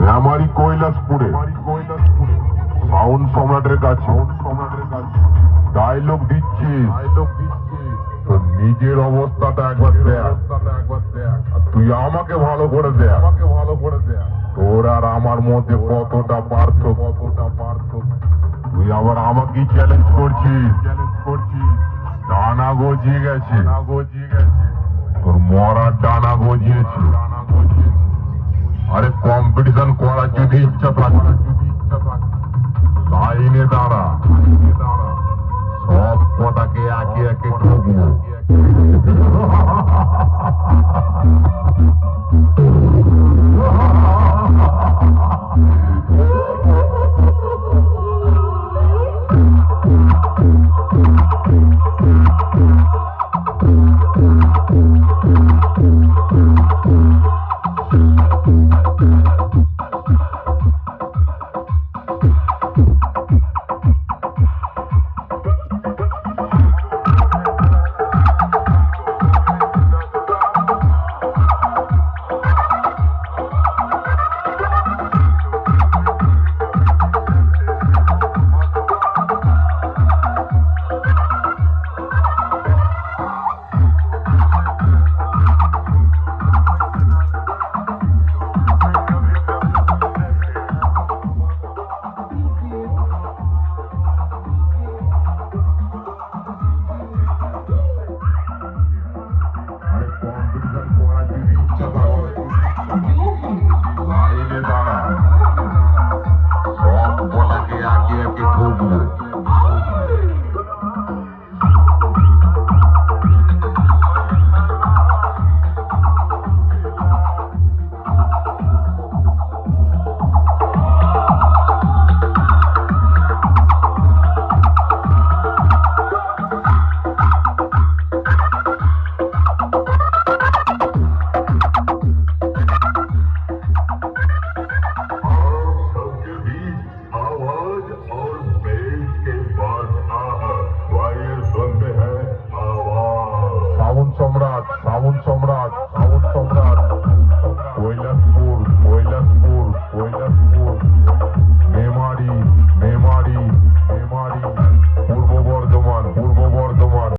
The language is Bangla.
মেমারি কৈলাসপুরে সাউন্ড সম্রাটের কাছে ডায়লগ দিচ্ছি, তোর নিজের অবস্থাটা একবার দেখ, তুই আমাকে ভালো করে দেখ, তোর আর আমার মধ্যে কতটা পার্থক্য। তুই আবার আমাকেই চ্যালেঞ্জ করছিস, ডানা গজিয়ে গেছে, তোর মরার ডানা গজিয়েছে। আরে কম্পিটিশন করার যদি ইচ্ছা থাকে লাইনে দাঁড়া,